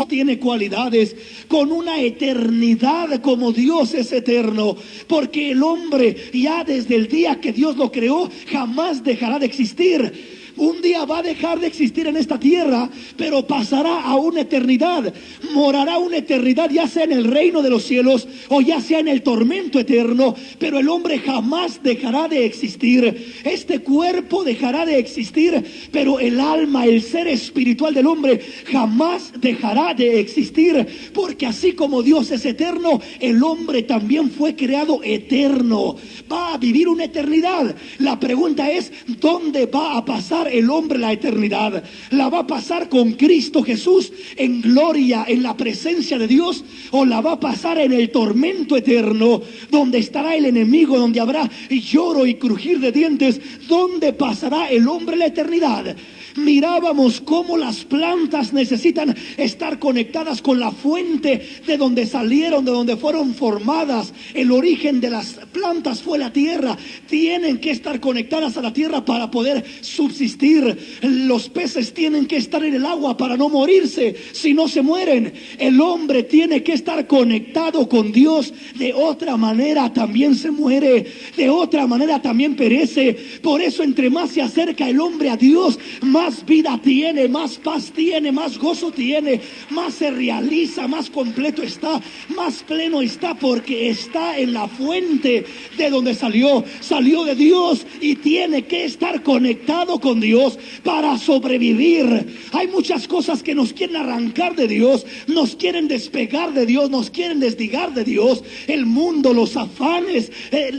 tiene cualidades, con una eternidad como Dios es eterno, porque el hombre ya desde el día que Dios lo creó jamás dejará de existir. Un día va a dejar de existir en esta tierra, pero pasará a una eternidad. Morará una eternidad, ya sea en el reino de los cielos o ya sea en el tormento eterno. Pero el hombre jamás dejará de existir. Este cuerpo dejará de existir, pero el alma, el ser espiritual del hombre jamás dejará de existir. Porque así como Dios es eterno, el hombre también fue creado eterno. Va a vivir una eternidad. La pregunta es, ¿dónde va a pasar el hombre la eternidad? ¿La va a pasar con Cristo Jesús en gloria, en la presencia de Dios? ¿O la va a pasar en el tormento eterno, donde estará el enemigo, donde habrá lloro y crujir de dientes? ¿Dónde pasará el hombre la eternidad? Mirábamos cómo las plantas necesitan estar conectadas con la fuente de donde salieron, de donde fueron formadas. El origen de las plantas fue la tierra. Tienen que estar conectadas a la tierra para poder subsistir. Los peces tienen que estar en el agua para no morirse, si no se mueren. El hombre tiene que estar conectado con Dios. De otra manera también se muere. De otra manera también perece. Por eso entre más se acerca el hombre a Dios, más vida tiene, más paz tiene, más gozo tiene, más se realiza, más completo está, más pleno está, porque está en la fuente de donde salió de Dios y tiene que estar conectado con Dios para sobrevivir. Hay muchas cosas que nos quieren arrancar de Dios, nos quieren despegar de Dios, nos quieren desligar de Dios. El mundo, los afanes,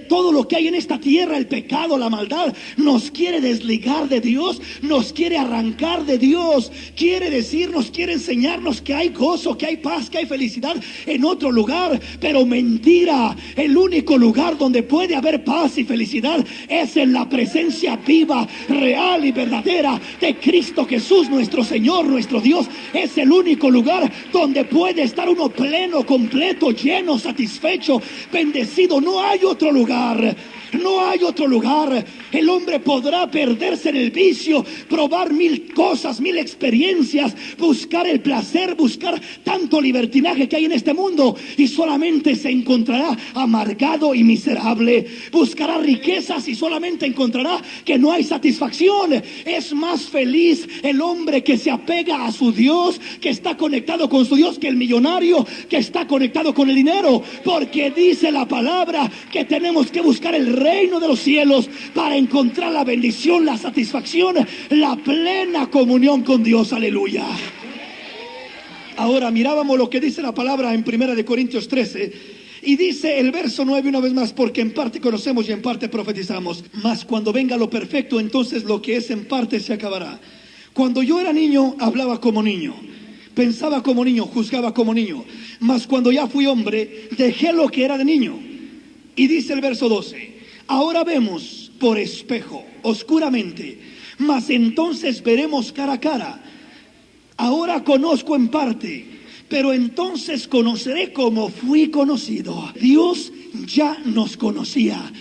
todo lo que hay en esta tierra, el pecado, la maldad, nos quiere desligar de Dios, nos quiere arrancar de Dios, quiere decirnos, quiere enseñarnos que hay gozo, que hay paz, que hay felicidad en otro lugar. Pero mentira, el único lugar donde puede haber paz y felicidad es en la presencia viva, real y verdadera de Cristo Jesús, nuestro Señor, nuestro Dios. Es el único lugar donde puede estar uno pleno, completo, lleno, satisfecho, bendecido. No hay otro lugar. No hay otro lugar. El hombre podrá perderse en el vicio, probar mil cosas, mil experiencias, buscar el placer, buscar tanto libertinaje que hay en este mundo, y solamente se encontrará amargado y miserable. Buscará riquezas y solamente encontrará que no hay satisfacción. Es más feliz el hombre que se apega a su Dios, que está conectado con su Dios, que el millonario que está conectado con el dinero, porque dice la palabra que tenemos que buscar el reino de los cielos para encontrar la bendición, la satisfacción, la plena comunión con Dios. Aleluya. Ahora mirábamos lo que dice la palabra en 1 Corintios 13. Y dice el verso 9 una vez más: porque en parte conocemos y en parte profetizamos, mas cuando venga lo perfecto, entonces lo que es en parte se acabará. Cuando yo era niño, hablaba como niño, pensaba como niño, juzgaba como niño. Mas cuando ya fui hombre, dejé lo que era de niño. Y dice el verso 12: ahora vemos por espejo, oscuramente, mas entonces veremos cara a cara. Ahora conozco en parte, pero entonces conoceré como fui conocido. Dios ya nos conocía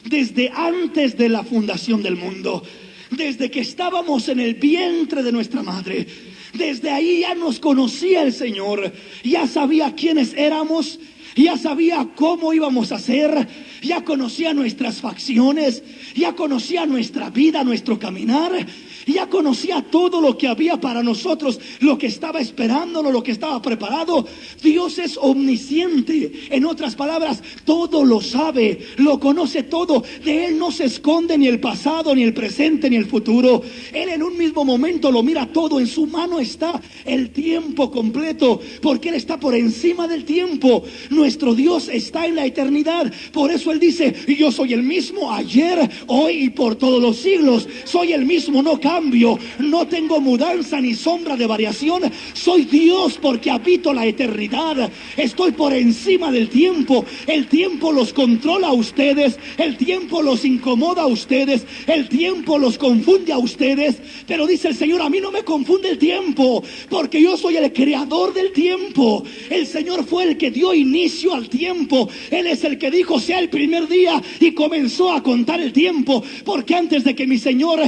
desde antes de la fundación del mundo, desde que estábamos en el vientre de nuestra madre. Desde ahí ya nos conocía el Señor, ya sabía quiénes éramos, ya sabía cómo íbamos a ser, ya conocía nuestras facciones, ya conocía nuestra vida, nuestro caminar, ya conocía todo lo que había para nosotros, lo que estaba esperándonos, lo que estaba preparado. Dios es omnisciente. En otras palabras, todo lo sabe, lo conoce todo. De Él no se esconde ni el pasado, ni el presente, ni el futuro. Él en un mismo momento lo mira todo. En su mano está el tiempo completo, porque Él está por encima del tiempo. Nuestro Dios está en la eternidad. Por eso Él dice: yo soy el mismo ayer, hoy y por todos los siglos. Soy el mismo, no cambio, no tengo mudanza ni sombra de variación. Soy Dios porque habito la eternidad. Estoy por encima del tiempo. El tiempo los controla a ustedes, el tiempo los incomoda a ustedes, el tiempo los confunde a ustedes. Pero dice el Señor: a mí no me confunde el tiempo, porque yo soy el creador del tiempo. El Señor fue el que dio inicio al tiempo. Él es el que dijo: sea el primer día, y comenzó a contar el tiempo. Porque antes de que mi Señor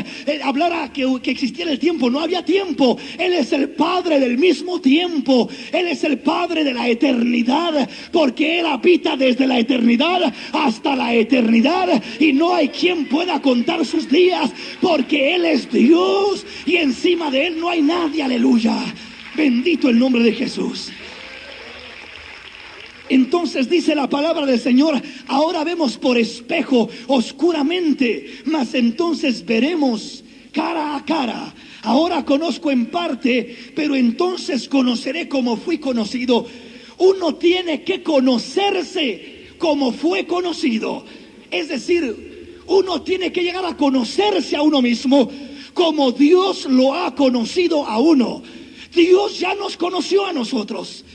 hablara que existiera el tiempo, no había tiempo. Él es el Padre del mismo tiempo. Él es el Padre de la eternidad, porque Él habita desde la eternidad hasta la eternidad, y no hay quien pueda contar sus días, porque Él es Dios y encima de Él no hay nadie. Aleluya, bendito el nombre de Jesús. Entonces dice la palabra del Señor: ahora vemos por espejo oscuramente, mas entonces veremos cara a cara. Ahora conozco en parte, pero entonces conoceré como fui conocido. Uno tiene que conocerse como fue conocido. Es decir, uno tiene que llegar a conocerse a uno mismo como Dios lo ha conocido a uno. Dios ya nos conoció a nosotros.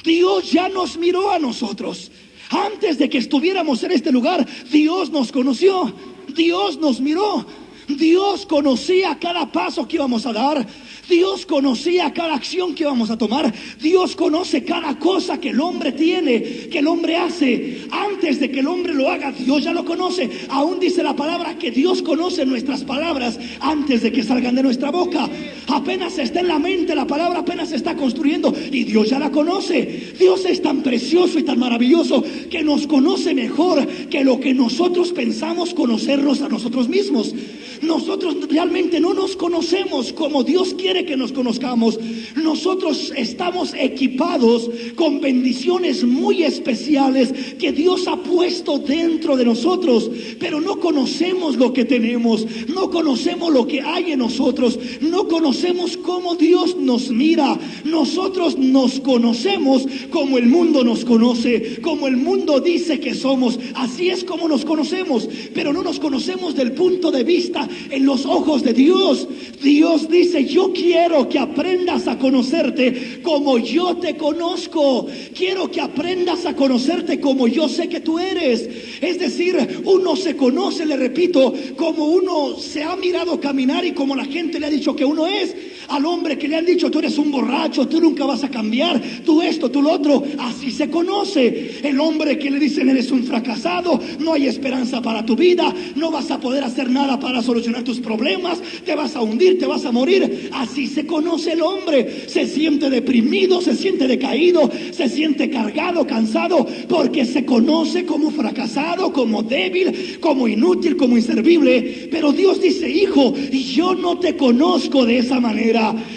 Dios ya nos miró a nosotros. Antes de que estuviéramos en este lugar, Dios nos conoció. Dios nos miró. Dios conocía cada paso que íbamos a dar. Dios conocía cada acción que íbamos a tomar. Dios conoce cada cosa que el hombre tiene, que el hombre hace. Antes de que el hombre lo haga, Dios ya lo conoce. Aún dice la palabra que Dios conoce nuestras palabras antes de que salgan de nuestra boca. Apenas está en la mente la palabra, apenas se está construyendo y Dios ya la conoce. Dios es tan precioso y tan maravilloso que nos conoce mejor que lo que nosotros pensamos conocernos a nosotros mismos. Nosotros realmente no nos conocemos como Dios quiere que nos conozcamos. Nosotros estamos equipados con bendiciones muy especiales que Dios ha puesto dentro de nosotros, pero no conocemos lo que tenemos, no conocemos lo que hay en nosotros, no conocemos cómo Dios nos mira. Nosotros nos conocemos como el mundo nos conoce, como el mundo dice que somos. Así es como nos conocemos, pero no nos conocemos del punto de vista en los ojos de Dios. Dios dice: yo quiero que aprendas a conocerte como yo te conozco. Quiero que aprendas a conocerte como yo sé que tú eres. Es decir, uno se conoce, le repito, como uno se ha mirado caminar y como la gente le ha dicho que uno es. Al hombre que le han dicho: tú eres un borracho, tú nunca vas a cambiar, tú esto, tú lo otro. Así se conoce. El hombre que le dicen: eres un fracasado, no hay esperanza para tu vida, no vas a poder hacer nada para solucionar tus problemas, te vas a hundir, te vas a morir. Así se conoce el hombre. Se siente deprimido, se siente decaído, se siente cargado, cansado, porque se conoce como fracasado, como débil, como inútil, como inservible. Pero Dios dice: hijo, yo no te conozco de esa manera.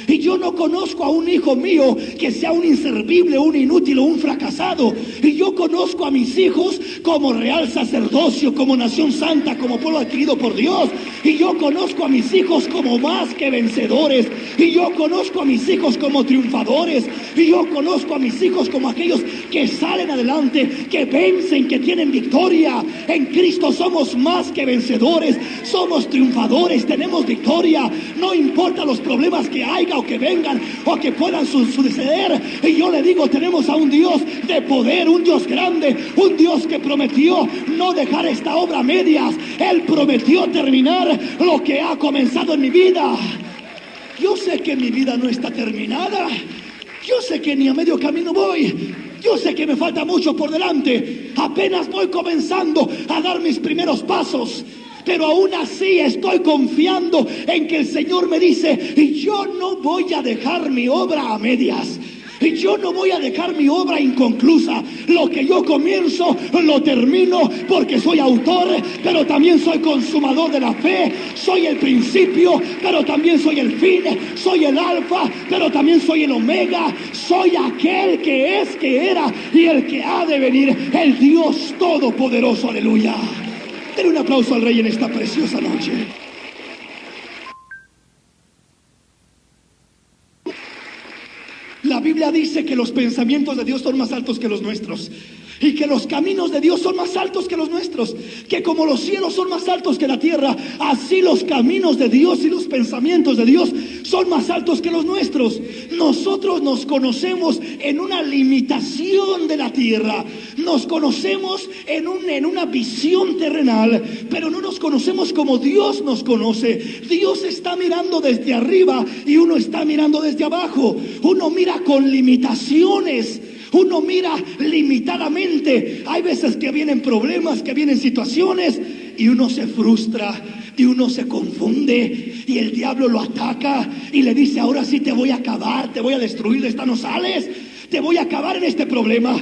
Y yo no conozco a un hijo mío que sea un inservible, un inútil o un fracasado. Y yo conozco a mis hijos como real sacerdocio, como nación santa, como pueblo adquirido por Dios. Y yo conozco a mis hijos como más que vencedores. Y yo conozco a mis hijos como triunfadores. Y yo conozco a mis hijos como aquellos que salen adelante, que vencen, que tienen victoria. En Cristo somos más que vencedores, somos triunfadores, tenemos victoria. No importa los problemas que haya o que vengan o que puedan suceder. Y yo le digo: tenemos a un Dios de poder, un Dios grande, un Dios que prometió no dejar esta obra a medias. Él prometió terminar lo que ha comenzado en mi vida. Yo sé que mi vida no está terminada. Yo sé que ni a medio camino voy. Yo sé que me falta mucho por delante. Apenas voy comenzando a dar mis primeros pasos. Pero aún así estoy confiando en que el Señor me dice: y yo no voy a dejar mi obra a medias. Y yo no voy a dejar mi obra inconclusa. Lo que yo comienzo, lo termino, porque soy autor, pero también soy consumador de la fe. Soy el principio, pero también soy el fin. Soy el alfa, pero también soy el omega. Soy aquel que es, que era y el que ha de venir, el Dios todopoderoso. Aleluya. Denle un aplauso al Rey en esta preciosa noche. La Biblia dice que los pensamientos de Dios son más altos que los nuestros. Y que los caminos de Dios son más altos que los nuestros. Que como los cielos son más altos que la tierra, así los caminos de Dios y los pensamientos de Dios son más altos que los nuestros. Nosotros nos conocemos en una limitación de la tierra. Nos conocemos en una visión terrenal, pero no nos conocemos como Dios nos conoce. Dios está mirando desde arriba y uno está mirando desde abajo. Uno mira con limitaciones. Uno mira limitadamente. Hay veces que vienen problemas, que vienen situaciones y uno se frustra. y uno se confunde y el diablo lo ataca y le dice: ahora sí te voy a acabar, te voy a destruir, de esta no sales, te voy a acabar en este problema.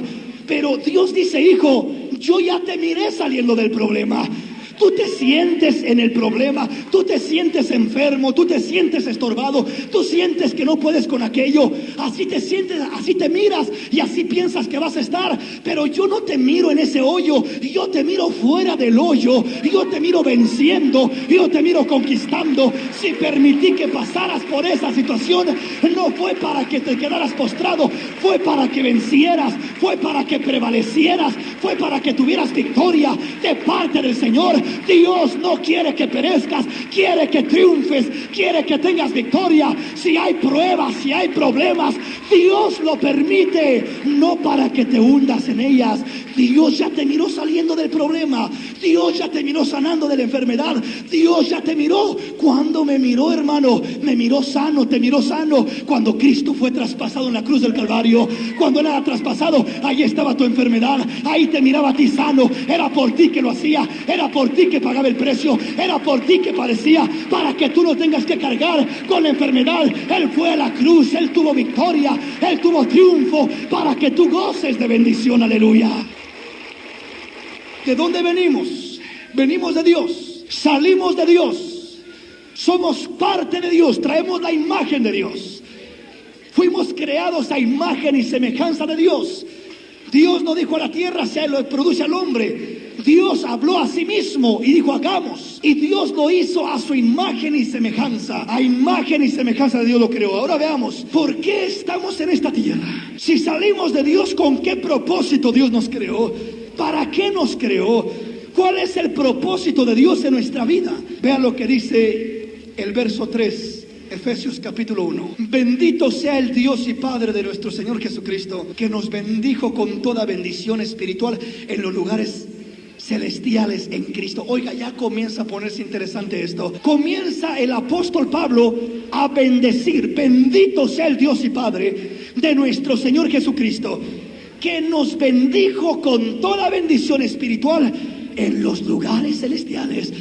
Pero Dios dice: hijo, yo ya te miré saliendo del problema. Tú te sientes en el problema, tú te sientes enfermo, tú te sientes estorbado, tú sientes que no puedes con aquello, así te sientes, así te miras y así piensas que vas a estar. Pero yo no te miro en ese hoyo, yo te miro fuera del hoyo, yo te miro venciendo, yo te miro conquistando. Si permití que pasaras por esa situación, no fue para que te quedaras postrado, fue para que vencieras, fue para que prevalecieras, fue para que tuvieras victoria de parte del Señor. Dios no quiere que perezcas, quiere que triunfes, quiere que tengas victoria. Si hay pruebas, si hay problemas, Dios lo permite, no para que te hundas en ellas. Dios ya te miró saliendo del problema, Dios ya te miró sanando de la enfermedad, Dios ya te miró. Cuando me miró, hermano, me miró sano, te miró sano. Cuando Cristo fue traspasado en la cruz del Calvario, cuando Él era traspasado, ahí estaba tu enfermedad, ahí te miraba a ti sano. Era por ti que lo hacía, era por ti que pagaba el precio, era por ti que padecía, para que tú no tengas que cargar con la enfermedad. Él fue a la cruz, Él tuvo victoria, Él tuvo triunfo, para que tú goces de bendición. Aleluya. ¿De dónde venimos? Venimos de Dios, salimos de Dios, somos parte de Dios, traemos la imagen de Dios, fuimos creados a imagen y semejanza de Dios. Dios no dijo a la tierra: se lo produce al hombre. Dios habló a sí mismo y dijo: hagamos. Y Dios lo hizo a su imagen y semejanza. A imagen y semejanza de Dios lo creó. Ahora veamos, ¿por qué estamos en esta tierra? Si salimos de Dios, ¿con qué propósito Dios nos creó? ¿Para qué nos creó? ¿Cuál es el propósito de Dios en nuestra vida? Vean lo que dice el verso 3, Efesios capítulo 1. Bendito sea el Dios y Padre de nuestro Señor Jesucristo, que nos bendijo con toda bendición espiritual en los lugares celestiales en Cristo. Oiga, ya comienza a ponerse interesante esto. Comienza el apóstol Pablo a bendecir. Bendito sea el Dios y Padre de nuestro Señor Jesucristo, que nos bendijo con toda bendición espiritual en los lugares celestiales.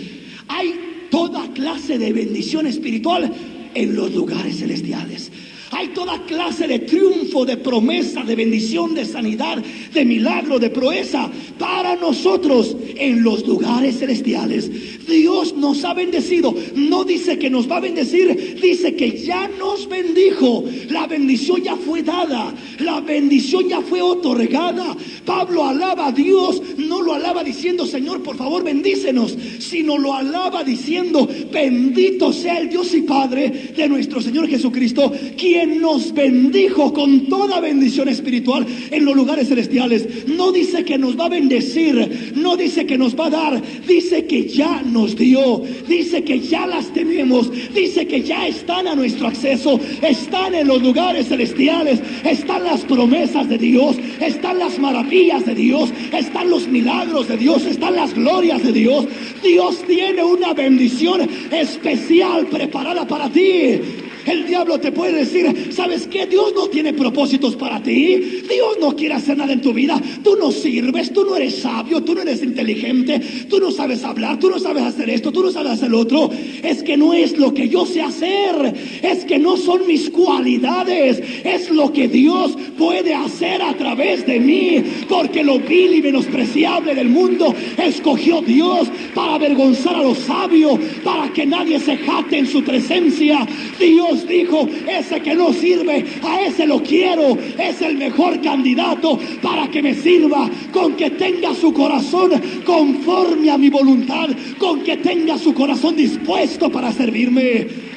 Hay toda clase de bendición espiritual en los lugares celestiales. Hay toda clase de triunfo, de promesa, de bendición, de sanidad, de milagro, de proeza para nosotros en los lugares celestiales. Dios nos ha bendecido. No dice que nos va a bendecir, dice que ya nos bendijo. La bendición ya fue dada, la bendición ya fue otorgada. Pablo alaba a Dios, no lo alaba diciendo: Señor, por favor bendícenos, sino lo alaba diciendo: bendito sea el Dios y Padre de nuestro Señor Jesucristo, quien nos bendijo con toda bendición espiritual en los lugares celestiales. No dice que nos va a bendecir, no dice que nos va a dar, dice que ya nos dio, dice que ya las tenemos, dice que ya están a nuestro acceso, están en los lugares celestiales, están las promesas de Dios, están las maravillas de Dios, están los milagros de Dios, están las glorias de Dios. Dios tiene una bendición especial preparada para ti. El diablo te puede decir: ¿sabes qué? Dios no tiene propósitos para ti. Dios no quiere hacer nada en tu vida. Tú no sirves, tú no eres sabio, tú no eres inteligente, tú no sabes hablar, tú no sabes hacer esto, tú no sabes hacer lo otro. Es que no es lo que yo sé hacer, es que no son mis cualidades, es lo que Dios puede hacer a través de mí. Porque lo vil y menospreciable del mundo escogió Dios para avergonzar a los sabios, para que nadie se jacte en su presencia. Dios dijo: ese que no sirve, a ese lo quiero, es el mejor candidato para que me sirva. Con que tenga su corazón conforme a mi voluntad, con que tenga su corazón dispuesto para servirme.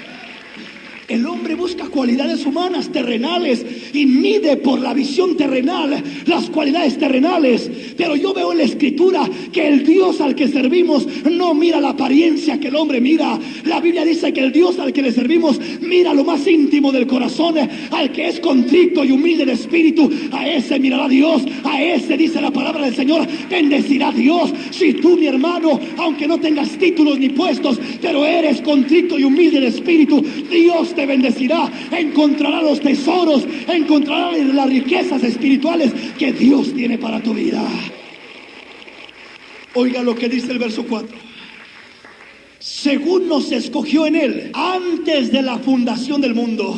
El hombre busca cualidades humanas, terrenales, y mide por la visión terrenal las cualidades terrenales. Pero yo veo en la Escritura que el Dios al que servimos no mira la apariencia que el hombre mira. La Biblia dice que el Dios al que le servimos mira lo más íntimo del corazón. Al que es contrito y humilde de espíritu, a ese mirará Dios. A ese, dice la palabra del Señor, bendecirá Dios. Si tú, mi hermano, aunque no tengas títulos ni puestos, pero eres contrito y humilde de espíritu, Dios te bendecirá. Encontrará los tesoros, encontrará las riquezas espirituales que Dios tiene para tu vida. Oiga lo que dice el verso 4. según nos escogió en Él, antes de la fundación del mundo.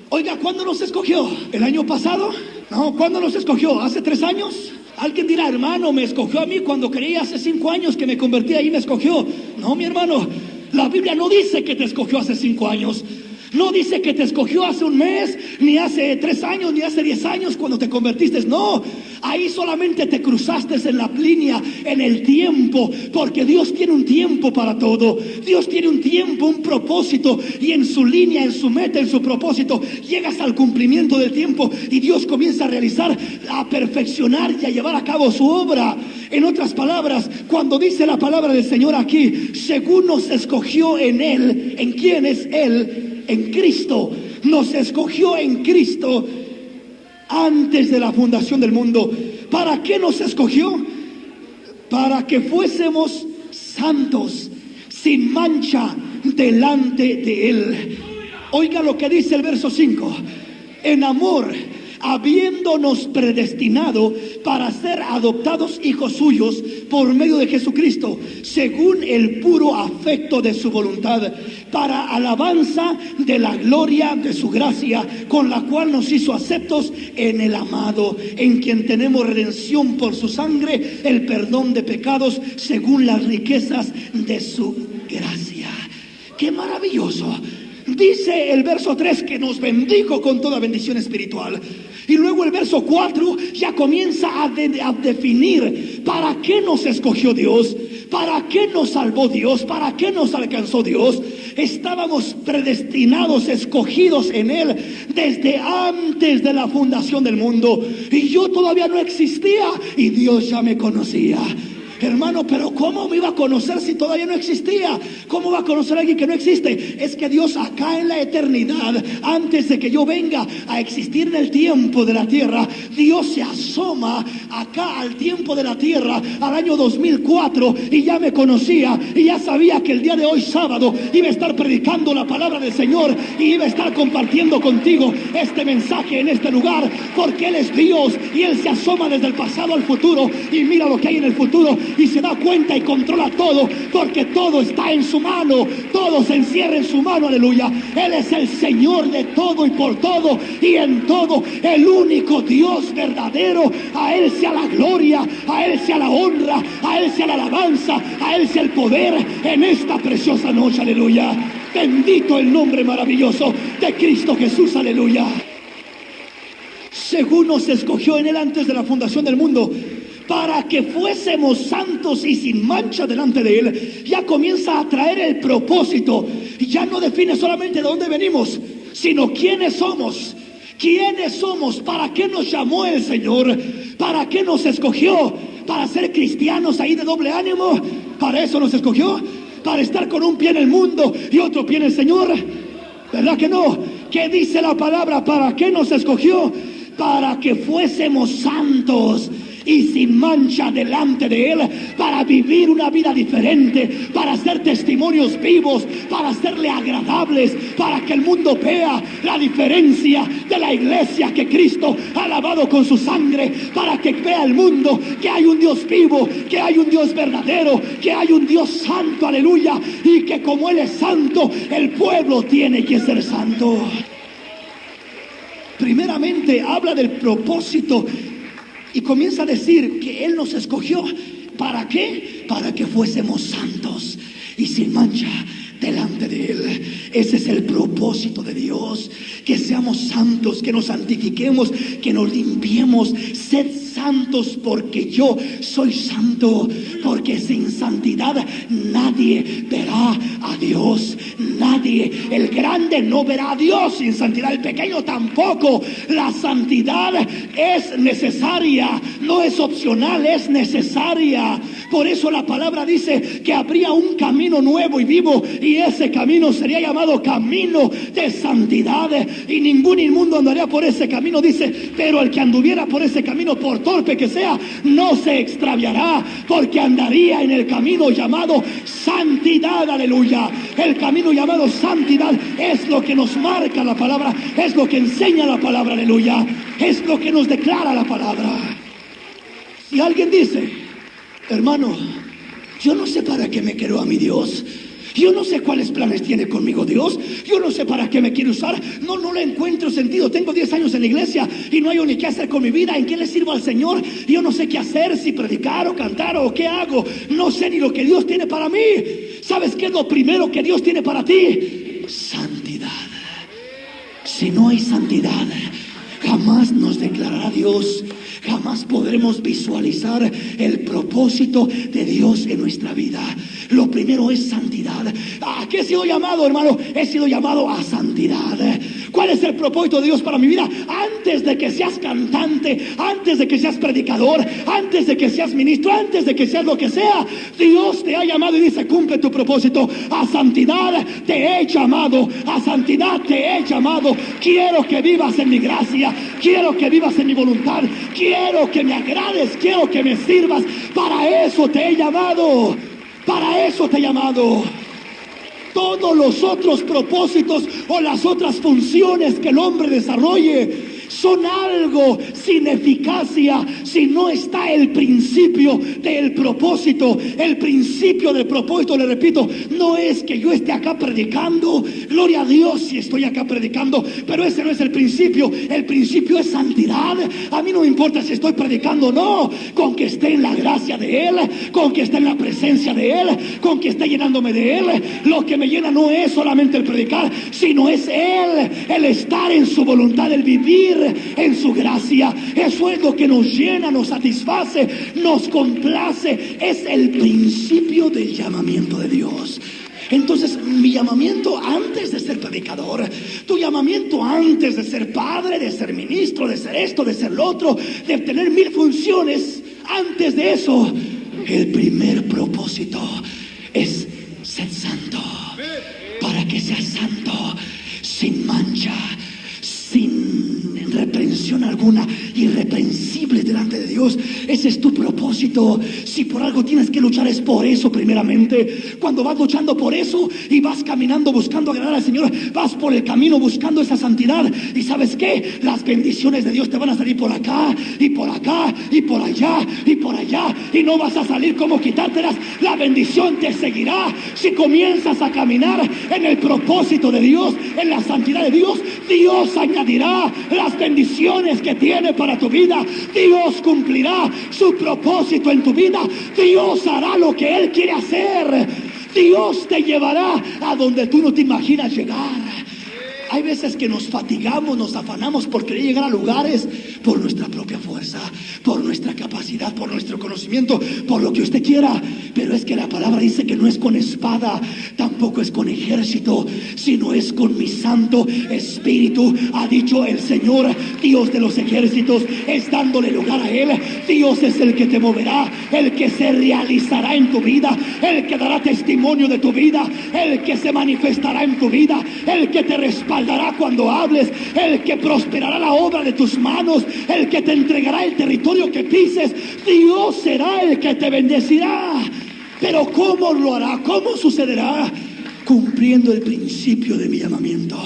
Oiga, ¿cuándo nos escogió? ¿El año pasado? No, ¿cuándo nos escogió? ¿Hace 3 años? Alguien dirá, hermano, me escogió a mí cuando creía hace 5 años que me convertí ahí, me escogió. No, mi hermano, la Biblia no dice que te escogió hace 5 años. No dice que te escogió hace 1 mes, ni hace 3 años, ni hace 10 años cuando te convertiste. No, ahí solamente te cruzaste en la línea, en el tiempo, porque Dios tiene un tiempo para todo. Dios tiene un tiempo, un propósito, y en su línea, en su meta, en su propósito, llegas al cumplimiento del tiempo y Dios comienza a realizar, a perfeccionar y a llevar a cabo su obra. En otras palabras, cuando dice la palabra del Señor aquí, según nos escogió en Él, ¿en quién es Él? En Cristo. Nos escogió en Cristo antes de la fundación del mundo. ¿Para qué nos escogió? Para que fuésemos santos, sin mancha delante de Él. Oiga lo que dice el verso 5. En amor, habiéndonos predestinado para ser adoptados hijos suyos por medio de Jesucristo, según el puro afecto de su voluntad, para alabanza de la gloria de su gracia, con la cual nos hizo aceptos en el amado, en quien tenemos redención por su sangre, el perdón de pecados, según las riquezas de su gracia. ¡Qué maravilloso! Dice el verso 3 que nos bendijo con toda bendición espiritual. Y luego el verso 4 ya comienza a definir para qué nos escogió Dios, para qué nos salvó Dios, para qué nos alcanzó Dios. Estábamos predestinados, escogidos en Él desde antes de la fundación del mundo. Y yo todavía no existía y Dios ya me conocía. Hermano, pero ¿cómo me iba a conocer si todavía no existía? ¿Cómo va a conocer a alguien que no existe? Es que Dios acá en la eternidad, antes de que yo venga a existir en el tiempo de la tierra, Dios se asoma acá al tiempo de la tierra, al año 2004, y ya me conocía, y ya sabía que el día de hoy, sábado, iba a estar predicando la palabra del Señor, y iba a estar compartiendo contigo este mensaje en este lugar, porque Él es Dios, y Él se asoma desde el pasado al futuro, y mira lo que hay en el futuro, y se da cuenta y controla todo, porque todo está en su mano, todo se encierra en su mano, aleluya. Él es el Señor de todo y por todo y en todo, el único Dios verdadero. A Él sea la gloria, a Él sea la honra, a Él sea la alabanza, a Él sea el poder en esta preciosa noche, aleluya. Bendito el nombre maravilloso de Cristo Jesús, aleluya. Según nos escogió en Él antes de la fundación del mundo, para que fuésemos santos y sin mancha delante de Él. Ya comienza a traer el propósito. Y ya no define solamente de dónde venimos, sino quiénes somos. ¿Quiénes somos? ¿Para qué nos llamó el Señor? ¿Para qué nos escogió? ¿Para ser cristianos ahí de doble ánimo? ¿Para eso nos escogió? ¿Para estar con un pie en el mundo y otro pie en el Señor? ¿Verdad que no? ¿Qué dice la palabra? ¿Para qué nos escogió? Para que fuésemos santos y sin mancha delante de Él, para vivir una vida diferente, para ser testimonios vivos, para serle agradables, para que el mundo vea la diferencia de la iglesia que Cristo ha lavado con su sangre, para que vea el mundo que hay un Dios vivo, que hay un Dios verdadero, que hay un Dios santo, aleluya, y que como Él es santo, el pueblo tiene que ser santo. Primeramente habla del propósito y comienza a decir que Él nos escogió. ¿Para qué? Para que fuésemos santos y sin mancha delante de Él. Ese es el propósito de Dios, que seamos santos, que nos santifiquemos, que nos limpiemos. Sed santos porque yo soy santo, porque sin santidad nadie verá a Dios. Nadie, el grande no verá a Dios sin santidad, el pequeño tampoco. La santidad es necesaria, no es opcional, es necesaria. Por eso la palabra dice que habría un camino nuevo y vivo, y ese camino sería llamado camino de santidad, y ningún inmundo andaría por ese camino, dice, pero el que anduviera por ese camino, por torpe que sea, no se extraviará, porque andaría en el camino llamado santidad, aleluya. El camino llamado santidad es lo que nos marca la palabra, es lo que enseña la palabra, aleluya, es lo que nos declara la palabra. Si alguien dice, hermano, yo no sé para qué me creó a mi Dios, Yo no sé cuáles planes tiene conmigo Dios. Yo no sé para qué me quiere usar. No le encuentro sentido. Tengo 10 años en la iglesia y no hay ni qué hacer con mi vida. ¿En qué le sirvo al Señor? Yo no sé qué hacer, si predicar o cantar o qué hago. No sé ni lo que Dios tiene para mí. ¿Sabes qué es lo primero que Dios tiene para ti? Santidad. Si no hay santidad, jamás nos declarará Dios. Jamás podremos visualizar el propósito de Dios en nuestra vida. Lo primero es santidad. ¿A qué he sido llamado, hermano? He sido llamado a santidad. ¿Cuál es el propósito de Dios para mi vida? Antes de que seas cantante, antes de que seas predicador, antes de que seas ministro, antes de que seas lo que sea, Dios te ha llamado y dice: cumple tu propósito. A santidad te he llamado, a santidad te he llamado. Quiero que vivas en mi gracia, quiero que vivas en mi voluntad, quiero que me agrades, quiero que me sirvas. Para eso te he llamado, para eso te he llamado. Todos los otros propósitos o las otras funciones que el hombre desarrolle son algo sin eficacia si no está el principio del propósito. El principio del propósito, le repito, no es que yo esté acá predicando. Gloria a Dios si estoy acá predicando, pero ese no es el principio. El principio es santidad. A mí no me importa si estoy predicando o no, con que esté en la gracia de Él, con que esté en la presencia de Él, con que esté llenándome de Él. Lo que me llena no es solamente el predicar, sino es Él, el estar en su voluntad, el vivir en su gracia. Eso es lo que nos llena, nos satisface, nos complace. Es el principio del llamamiento de Dios. Entonces, mi llamamiento antes de ser predicador, tu llamamiento antes de ser padre, de ser ministro, de ser esto, de ser lo otro, de tener 1000 funciones, antes de eso, el primer propósito es ser santo. Para que seas santo, sin mancha, sin reprensión alguna, irreprensible delante de Dios. Ese es tu propósito. Si por algo tienes que luchar, es por eso primeramente. Cuando vas luchando por eso y vas caminando buscando agradar al Señor, vas por el camino buscando esa santidad. Y ¿sabes qué? Las bendiciones de Dios te van a salir por acá y por acá y por allá y por allá, y no vas a salir como quitártelas. La bendición te seguirá si comienzas a caminar en el propósito de Dios, en la santidad de Dios. Dios añadirá las bendiciones que tiene para tu vida. Dios cumplirá su propósito en tu vida. Dios hará lo que Él quiere hacer. Dios te llevará a donde tú no te imaginas llegar. Hay veces que nos fatigamos, nos afanamos por querer llegar a lugares por nuestra propia fuerza, por nuestra capacidad, por nuestro conocimiento, por lo que usted quiera. Pero es que la palabra dice que no es con espada, tampoco es con ejército, sino es con mi Santo Espíritu. Ha dicho el Señor, Dios de los ejércitos, es dándole lugar a Él. Dios es el que te moverá, el que se realizará en tu vida, el que dará testimonio de tu vida, el que se manifestará en tu vida, el que te respaldará cuando hables, el que prosperará la obra de tus manos, el que te entregará el territorio que pises. Dios será el que te bendecirá. Pero ¿cómo lo hará? ¿Cómo sucederá? Cumpliendo el principio de mi llamamiento.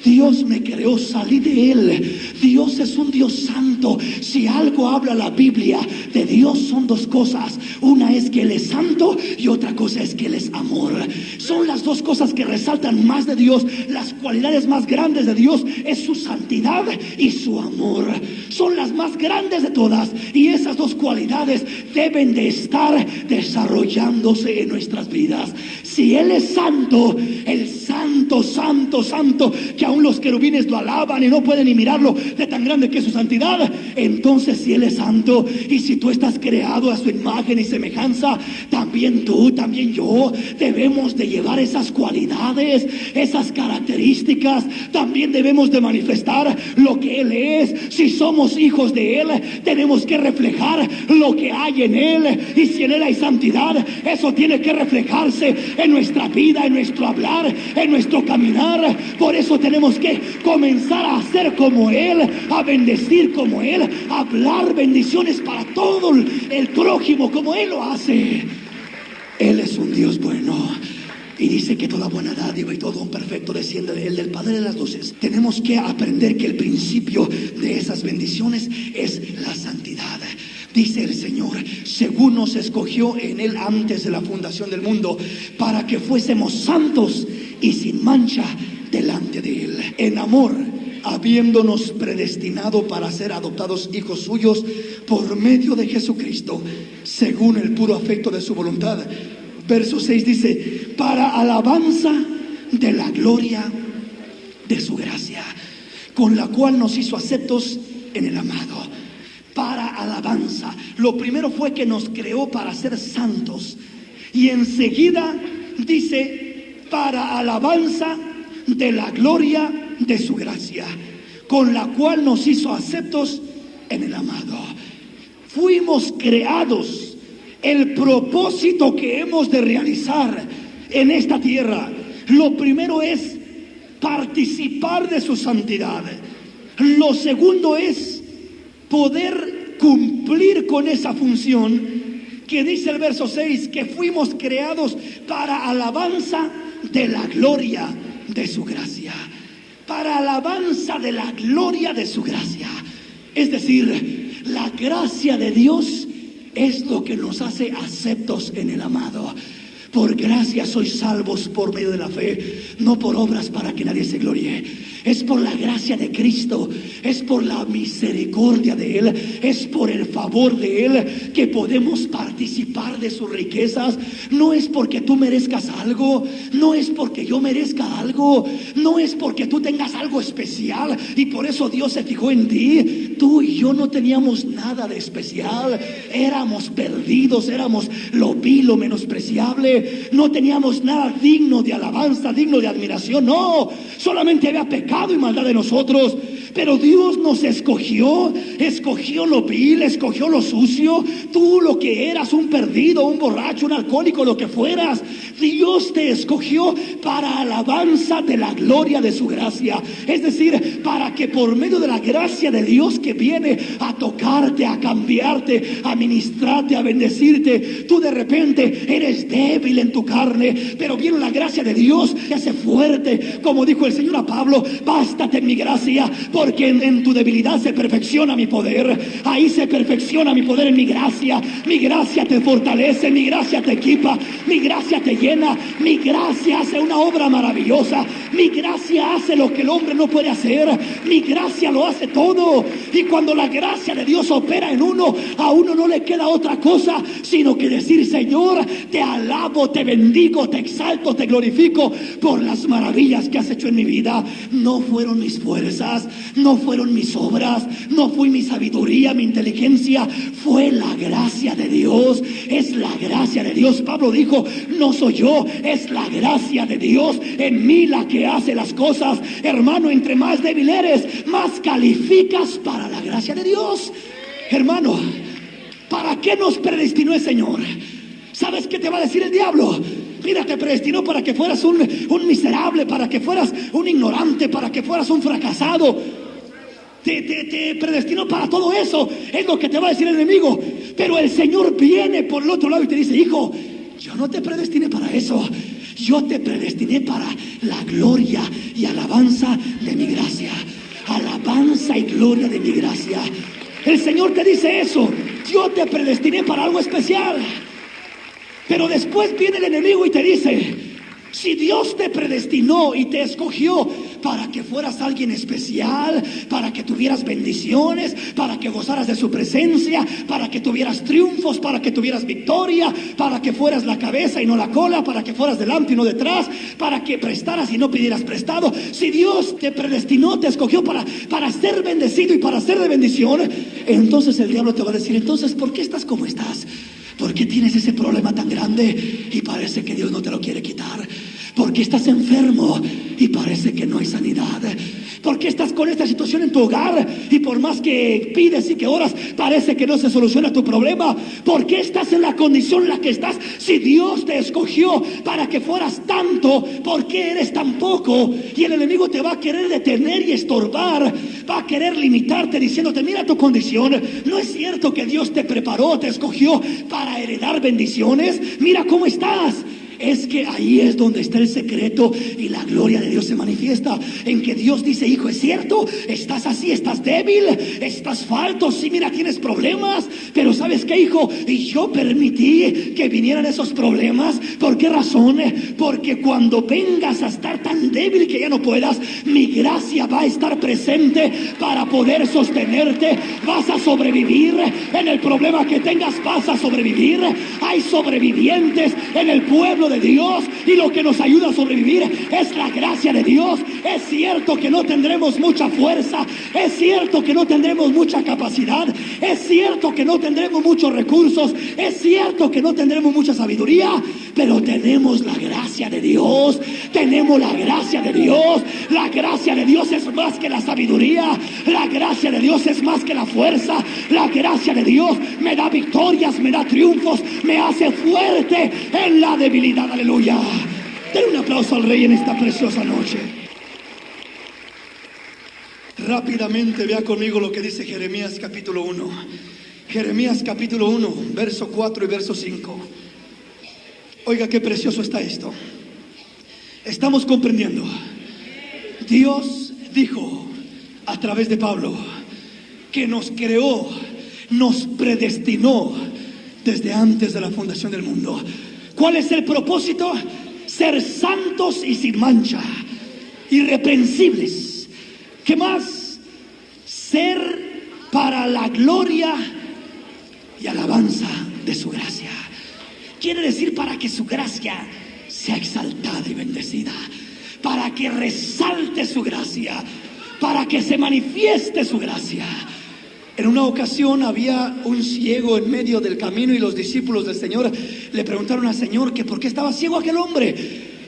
Dios me creó, salí de Él. Dios es un Dios santo. Si algo habla la Biblia de Dios, son dos cosas. Una es que Él es santo y otra cosa es que Él es amor. Son las dos cosas que resaltan más de Dios. Las cualidades más grandes de Dios es su santidad y su amor. Son las más grandes de todas, y esas dos cualidades deben de estar desarrollándose en nuestras vidas. Si Él es santo, el santo, santo, santo, que aún los querubines lo alaban y no pueden ni mirarlo de tan grande que es su santidad. Entonces, si Él es santo, y si tú estás creado a su imagen y semejanza, también tú, también yo, debemos de llevar esas cualidades, esas características. También debemos de manifestar lo que Él es. Si somos hijos de Él, tenemos que reflejar lo que hay en Él. Y si en Él hay santidad, eso tiene que reflejarse en nuestra vida, en nuestro hablar, en nuestro caminar. Por eso tenemos que comenzar a hacer como Él, a bendecir como Él, a hablar bendiciones para todo el prójimo como Él lo hace. Él es un Dios bueno. Y dice que toda buena dádiva y todo don perfecto desciende de Él, del Padre de las luces. Tenemos que aprender que el principio de esas bendiciones es la santidad. Dice el Señor, según nos escogió en Él antes de la fundación del mundo, para que fuésemos santos y sin mancha delante de Él. En amor, habiéndonos predestinado para ser adoptados hijos suyos por medio de Jesucristo, según el puro afecto de su voluntad. Verso 6 dice, para alabanza de la gloria de su gracia, con la cual nos hizo aceptos en el amado. Para alabanza. Lo primero fue que nos creó para ser santos. Y enseguida dice, para alabanza de la gloria de su gracia, con la cual nos hizo aceptos en el amado. Fuimos creados. El propósito que hemos de realizar en esta tierra, lo primero es participar de su santidad. Lo segundo es poder cumplir con esa función que dice el verso 6, que fuimos creados para alabanza de la gloria de su gracia. Para alabanza de la gloria de su gracia. Es decir, la gracia de Dios es lo que nos hace aceptos en el amado. Por gracia sois salvos por medio de la fe, no por obras para que nadie se gloríe. Es por la gracia de Cristo, es por la misericordia de Él, es por el favor de Él que podemos participar de sus riquezas. No es porque tú merezcas algo, no es porque yo merezca algo, no es porque tú tengas algo especial y por eso Dios se fijó en ti. Tú y yo no teníamos nada de especial, éramos perdidos, éramos lo vil, lo menospreciable, no teníamos nada digno de alabanza, digno de admiración. No, solamente había pecado y maldad de nosotros, pero Dios nos escogió lo vil, escogió lo sucio. Tú lo que eras, un perdido, un borracho, un alcohólico, lo que fueras, Dios te escogió para alabanza de la gloria de su gracia. Es decir, para que por medio de la gracia de Dios que viene a tocarte, a cambiarte, a ministrarte, a bendecirte, tú de repente eres débil en tu carne, pero viene la gracia de Dios, te hace fuerte. Como dijo el Señor a Pablo, bástate en mi gracia, porque en tu debilidad se perfecciona mi poder. Ahí se perfecciona mi poder, en mi gracia. Mi gracia te fortalece, mi gracia te equipa, mi gracia te llena, mi gracia hace una obra maravillosa, mi gracia hace lo que el hombre no puede hacer, mi gracia lo hace todo. Y cuando la gracia de Dios opera en uno, a uno no le queda otra cosa sino que decir: Señor, te alabo, te bendigo, te exalto, te glorifico por las maravillas que has hecho en mi vida. No fueron mis fuerzas, no fueron mis obras, no fue mi sabiduría, mi inteligencia, fue la gracia de Dios. Es la gracia de Dios. Pablo dijo: no soy yo, es la gracia de Dios en mí la que hace las cosas. Hermano, entre más débil eres, más calificas para la gracia de Dios. Hermano, ¿para qué nos predestinó el Señor? ¿Sabes qué te va a decir el diablo? Mira, te predestinó para que fueras un miserable, para que fueras un ignorante, para que fueras un fracasado. Te predestinó para todo eso. Es lo que te va a decir el enemigo. Pero el Señor viene por el otro lado y te dice: hijo, yo no te predestiné para eso. Yo te predestiné para la gloria y alabanza de mi gracia. Alabanza y gloria de mi gracia. El Señor te dice eso. Yo te predestiné para algo especial. Pero después viene el enemigo y te dice: si Dios te predestinó y te escogió para que fueras alguien especial, para que tuvieras bendiciones, para que gozaras de su presencia, para que tuvieras triunfos, para que tuvieras victoria, para que fueras la cabeza y no la cola, para que fueras delante y no detrás, para que prestaras y no pidieras prestado. Si Dios te predestinó, te escogió para ser bendecido y para ser de bendición, entonces el diablo te va a decir: entonces, ¿por qué estás como estás? ¿Por qué tienes ese problema tan grande y parece que Dios no te lo quiere quitar? ¿Por qué estás enfermo y parece que no hay sanidad? ¿Por qué estás con esta situación en tu hogar y por más que pides y que oras, parece que no se soluciona tu problema? ¿Por qué estás en la condición en la que estás? Si Dios te escogió para que fueras tanto, ¿por qué eres tan poco? Y el enemigo te va a querer detener y estorbar, va a querer limitarte diciéndote: mira tu condición, no es cierto que Dios te preparó, te escogió para heredar bendiciones. Mira cómo estás. Es que ahí es donde está el secreto y la gloria de Dios se manifiesta. En que Dios dice: hijo, es cierto, estás así, estás débil, estás falto, sí, mira, tienes problemas, pero ¿sabes qué, hijo? Y yo permití que vinieran esos problemas. ¿Por qué razón? Porque cuando vengas a estar tan débil que ya no puedas, mi gracia va a estar presente para poder sostenerte. Vas a sobrevivir en el problema que tengas, vas a sobrevivir. Hay sobrevivientes en el pueblo de Dios, y lo que nos ayuda a sobrevivir es la gracia de Dios. Es cierto que no tendremos mucha fuerza, es cierto que no tendremos mucha capacidad, es cierto que no tendremos muchos recursos, es cierto que no tendremos mucha sabiduría, pero tenemos la gracia de Dios. Tenemos la gracia de Dios. La gracia de Dios es más que la sabiduría. La gracia de Dios es más que la fuerza. La gracia de Dios me da victorias, me da triunfos, me hace fuerte en la debilidad. Aleluya. Den un aplauso al Rey en esta preciosa noche. Rápidamente vea conmigo lo que dice Jeremías capítulo 1. Jeremías capítulo 1, verso 4 y verso 5. Oiga, qué precioso está esto. Estamos comprendiendo. Dios dijo a través de Pablo que nos creó, nos predestinó desde antes de la fundación del mundo. ¿Cuál es el propósito? Ser santos y sin mancha, irreprensibles. ¿Qué más? Ser para la gloria y alabanza de su gracia. Quiere decir, para que su gracia sea exaltada y bendecida, para que resalte su gracia, para que se manifieste su gracia. En una ocasión había un ciego en medio del camino, y los discípulos del Señor le preguntaron al Señor que por qué estaba ciego aquel hombre,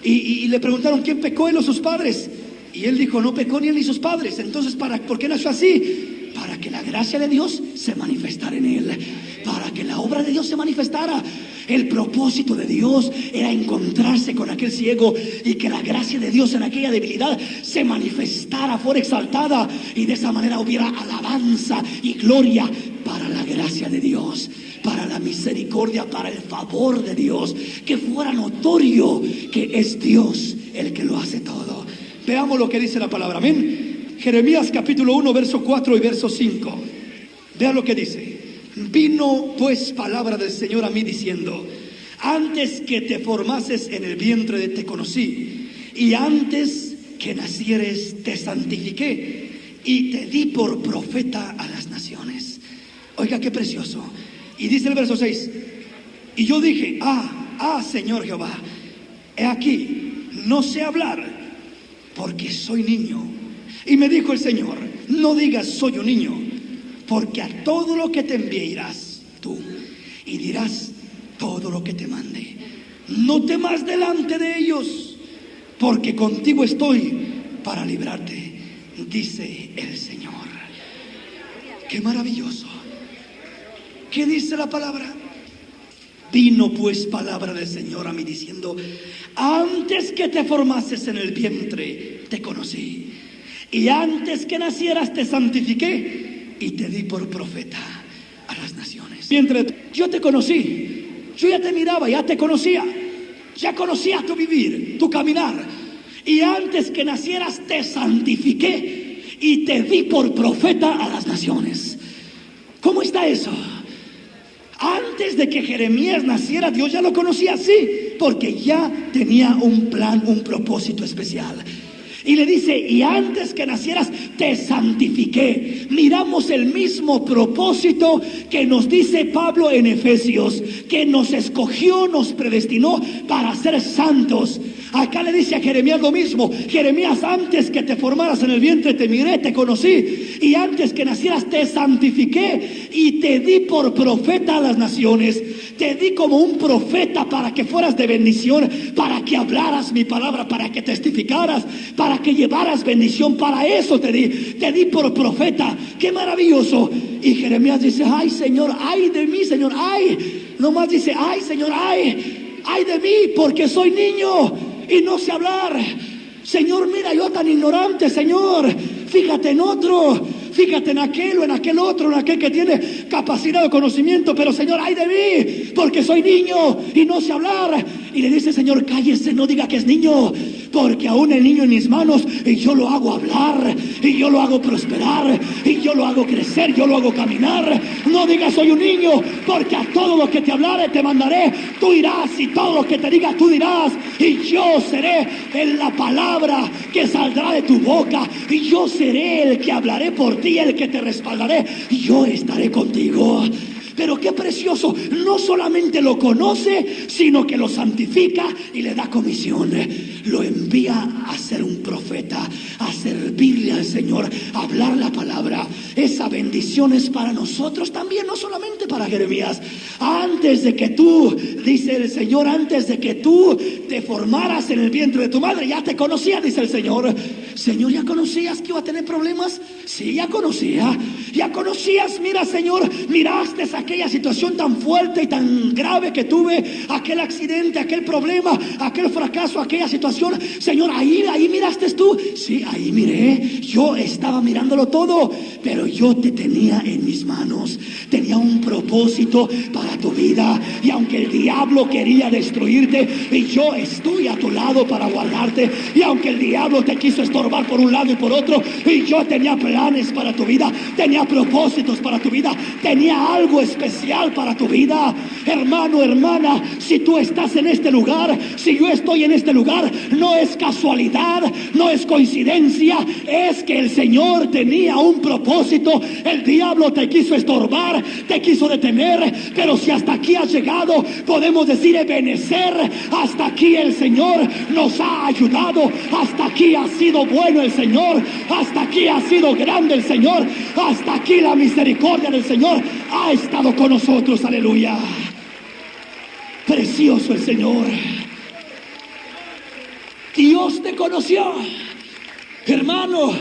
y le preguntaron quién pecó, él o sus padres, y él dijo: no pecó ni él ni sus padres. Entonces, ¿por qué nació así? Para que la gracia de Dios se manifestara en él, para que la obra de Dios se manifestara. El propósito de Dios era encontrarse con aquel ciego, y que la gracia de Dios en aquella debilidad se manifestara, fuera exaltada, y de esa manera hubiera alabanza y gloria para la gracia de Dios, para la misericordia, para el favor de Dios, que fuera notorio que es Dios el que lo hace todo. Veamos lo que dice la palabra, amén. Jeremías capítulo 1, verso 4 y verso 5. Vean lo que dice: vino pues palabra del Señor a mí diciendo: antes que te formases en el vientre te conocí, y antes que nacieres te santifiqué, y te di por profeta a las naciones. Oiga, qué precioso. Y dice el verso 6: y yo dije: Señor Jehová, he aquí, no sé hablar, porque soy niño. Y me dijo el Señor: no digas soy un niño, porque a todo lo que te envíe irás tú, y dirás todo lo que te mande. No temas delante de ellos, porque contigo estoy para librarte, dice el Señor. Qué maravilloso. ¿Qué dice la palabra? Vino pues palabra del Señor a mí diciendo: antes que te formases en el vientre te conocí, y antes que nacieras te santifiqué, y te di por profeta a las naciones. Mientras yo te conocí, yo ya te miraba, ya te conocía, ya conocía tu vivir, tu caminar, y antes que nacieras te santifiqué y te di por profeta a las naciones. ¿Cómo está eso? Antes de que Jeremías naciera, Dios ya lo conocía, sí, porque ya tenía un plan, un propósito especial. Y le dice: y antes que nacieras te santifiqué. Miramos el mismo propósito que nos dice Pablo en Efesios, que nos escogió, nos predestinó para ser santos. Acá le dice a Jeremías lo mismo: Jeremías, antes que te formaras en el vientre te miré, te conocí, y antes que nacieras te santifiqué y te di por profeta a las naciones. Te di como un profeta para que fueras de bendición, para que hablaras mi palabra, para que testificaras, para que llevaras bendición. Para eso te di por profeta. ¡Qué maravilloso! Y Jeremías dice: ay, Señor, ay de mí, Señor, ay. Nomás dice: ay, Señor, ay de mí, porque soy niño y no sé hablar. Señor, mira, yo tan ignorante, Señor. Fíjate en otro, fíjate en aquel o en aquel otro, en aquel que tiene capacidad de conocimiento. Pero Señor, ay de mí, porque soy niño y no sé hablar. y le dice: Señor, cállese, no diga que es niño, porque aún el niño en mis manos, y yo lo hago hablar, y yo lo hago prosperar, y yo lo hago crecer, yo lo hago caminar. No digas soy un niño, porque a todo lo que te hablare te mandaré. Tú irás, y todo lo que te diga tú dirás, y yo seré en la palabra que saldrá de tu boca, y yo seré el que hablaré por ti, el que te respaldaré, y yo estaré contigo. Pero qué precioso, no solamente lo conoce, sino que lo santifica y le da comisión. Lo envía a ser un profeta, a servirle al Señor, a hablar la palabra. Esa bendición es para nosotros también, no solamente para Jeremías. Antes de que tú, dice el Señor, antes de que tú te formaras en el vientre de tu madre, ya te conocía, dice el Señor. Señor, ¿ya conocías que iba a tener problemas? Sí, ya conocía. Ya conocías, mira, Señor, miraste aquella situación tan fuerte y tan grave que tuve, aquel accidente, aquel problema, aquel fracaso, aquella situación. Señor, ahí miraste tú. Sí, ahí miré. Yo estaba mirándolo todo, pero yo te tenía en mis manos. Tenía un propósito para tu vida, y aunque el diablo quería destruirte, y yo estoy a tu lado para guardarte. Y aunque el diablo te quiso estorbar por un lado y por otro, y yo tenía planes para tu vida, tenía propósitos para tu vida, tenía algo especial para tu vida. Hermano, hermana, si tú estás en este lugar, si yo estoy en este lugar, no es casualidad, no es coincidencia, es que el Señor tenía un propósito. El diablo te quiso estorbar, te quiso detener, pero si hasta aquí has llegado, podemos decir Ebenezer, hasta aquí el Señor nos ha ayudado, hasta aquí ha sido bueno el Señor, hasta aquí ha sido grande el Señor, hasta aquí la misericordia del Señor ha estado con nosotros. Aleluya. Precioso el Señor. Dios te conoció. Hermano,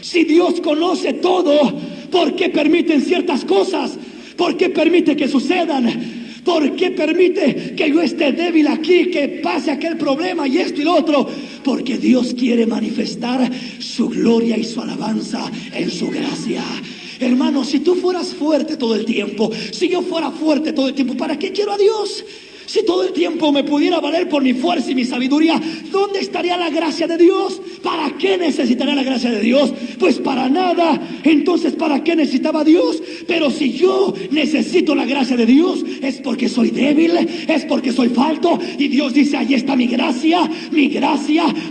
si Dios conoce todo, ¿por qué permiten ciertas cosas? ¿Por qué permite que sucedan? ¿Por qué permite que yo esté débil aquí, que pase aquel problema y esto y lo otro? Porque Dios quiere manifestar su gloria y su alabanza en su gracia. Hermano, si tú fueras fuerte todo el tiempo, si yo fuera fuerte todo el tiempo, ¿para qué quiero a Dios? Si todo el tiempo me pudiera valer por mi fuerza y mi sabiduría, ¿dónde estaría la gracia de Dios? ¿Para qué necesitaría la gracia de Dios? Pues para nada. Entonces, ¿para qué necesitaba Dios? Pero si yo necesito la gracia de Dios, es porque soy débil, es porque soy falto. Y Dios dice: ahí está mi gracia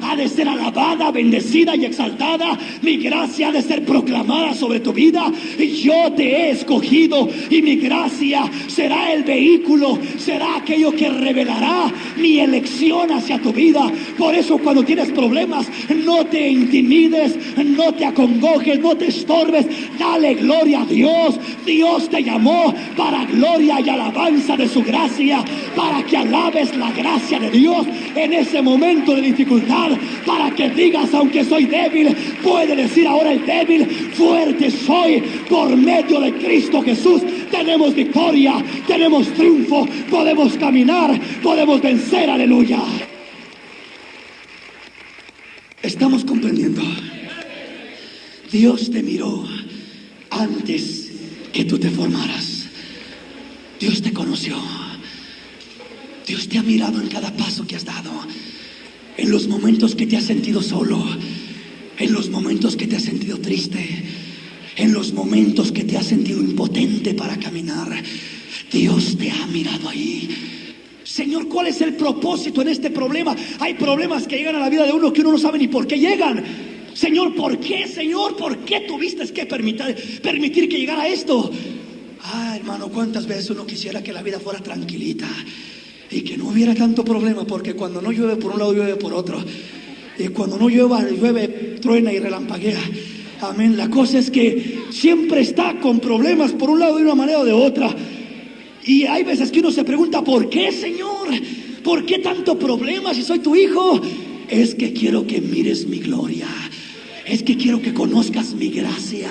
ha de ser alabada, bendecida y exaltada. Mi gracia ha de ser proclamada sobre tu vida. Y yo te he escogido, y mi gracia será el vehículo, será aquello que revelará mi elección hacia tu vida. Por eso, cuando tienes problemas, no te intimides, no te acongojes, no te estorbes. Dale gloria a Dios. Dios te llamó para gloria y alabanza de su gracia, para que alabes la gracia de Dios en ese momento de dificultad, para que digas: aunque soy débil, puede decir ahora el débil: fuerte soy por medio de Cristo Jesús. Tenemos victoria, tenemos triunfo, podemos caminar, podemos vencer. Aleluya. Estamos comprendiendo. Dios te miró antes que tú te formaras. Dios te conoció. Dios te ha mirado en cada paso que has dado, en los momentos que te has sentido solo, en los momentos que te has sentido triste, en los momentos que te has sentido impotente para caminar. Dios te ha mirado ahí. Señor, ¿cuál es el propósito en este problema? Hay problemas que llegan a la vida de uno que uno no sabe ni por qué llegan. Señor, ¿por qué? Señor, ¿por qué tuviste que permitir que llegara esto? Hermano, ¿cuántas veces uno quisiera que la vida fuera tranquilita y que no hubiera tanto problema? Porque cuando no llueve por un lado, llueve por otro. Y cuando no llueve, truena y relampaguea. Amén. La cosa es que siempre está con problemas por un lado de una manera o de otra. Y hay veces que uno se pregunta: ¿por qué, Señor? ¿Por qué tanto problema si soy tu hijo? Es que quiero que mires mi gloria. Es que quiero que conozcas mi gracia.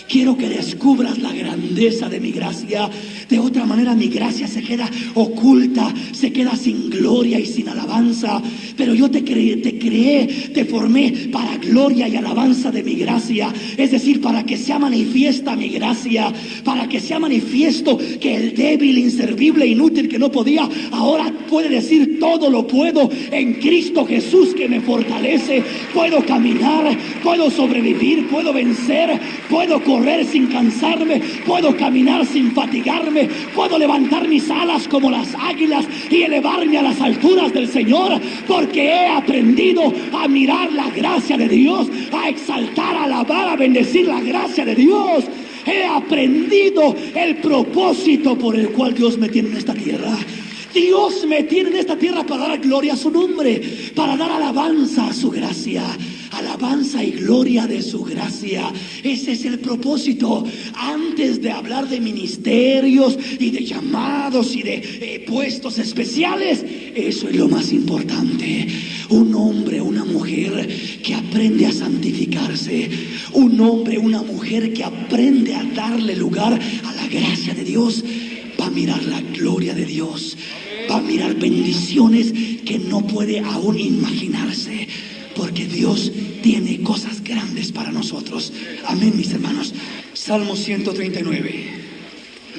Quiero que descubras la grandeza de mi gracia. De otra manera mi gracia se queda oculta, se queda sin gloria y sin alabanza. Pero yo te creé, te formé para gloria y alabanza de mi gracia. Es decir, para que sea manifiesta mi gracia, para que sea manifiesto que el débil, inservible, inútil que no podía, ahora puede decir: todo lo puedo en Cristo Jesús que me fortalece. Puedo caminar, puedo sobrevivir, puedo vencer, puedo correr sin cansarme, puedo caminar sin fatigarme, puedo levantar mis alas como las águilas y elevarme a las alturas del Señor, porque he aprendido a mirar la gracia de Dios, a exaltar, a alabar, a bendecir la gracia de Dios. He aprendido el propósito por el cual Dios me tiene en esta tierra. Dios me tiene en esta tierra para dar gloria a su nombre, para dar alabanza a su gracia. Alabanza y gloria de su gracia. Ese es el propósito. Antes de hablar de ministerios y de llamados y de puestos especiales, eso es lo más importante. Un hombre, una mujer que aprende a santificarse. Un hombre, una mujer que aprende a darle lugar a la gracia de Dios. Va a mirar la gloria de Dios. Va a mirar bendiciones que no puede aún imaginarse. Porque Dios tiene cosas grandes para nosotros. Amén, mis hermanos. Salmo 139.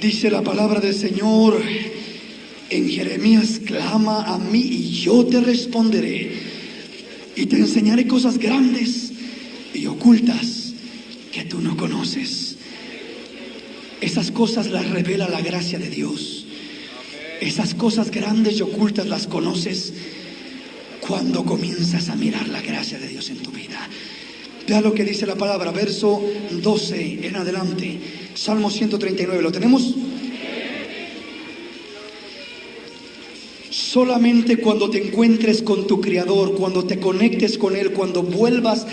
Dice la palabra del Señor en Jeremías: clama a mí y yo te responderé, y te enseñaré cosas grandes y ocultas que tú no conoces. Esas cosas las revela la gracia de Dios. Esas cosas grandes y ocultas las conoces cuando comienzas a mirar la gracia de Dios en tu vida. Vea lo que dice la palabra, verso 12 en adelante. Salmo 139, ¿lo tenemos? Solamente cuando te encuentres con tu Creador, cuando te conectes con Él, cuando vuelvas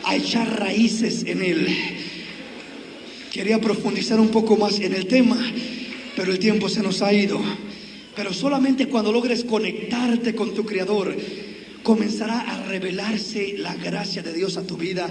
a echar raíces en Él. Quería profundizar un poco más en el tema, pero el tiempo se nos ha ido. Pero solamente cuando logres conectarte con tu Creador, comenzará a revelarse la gracia de Dios a tu vida.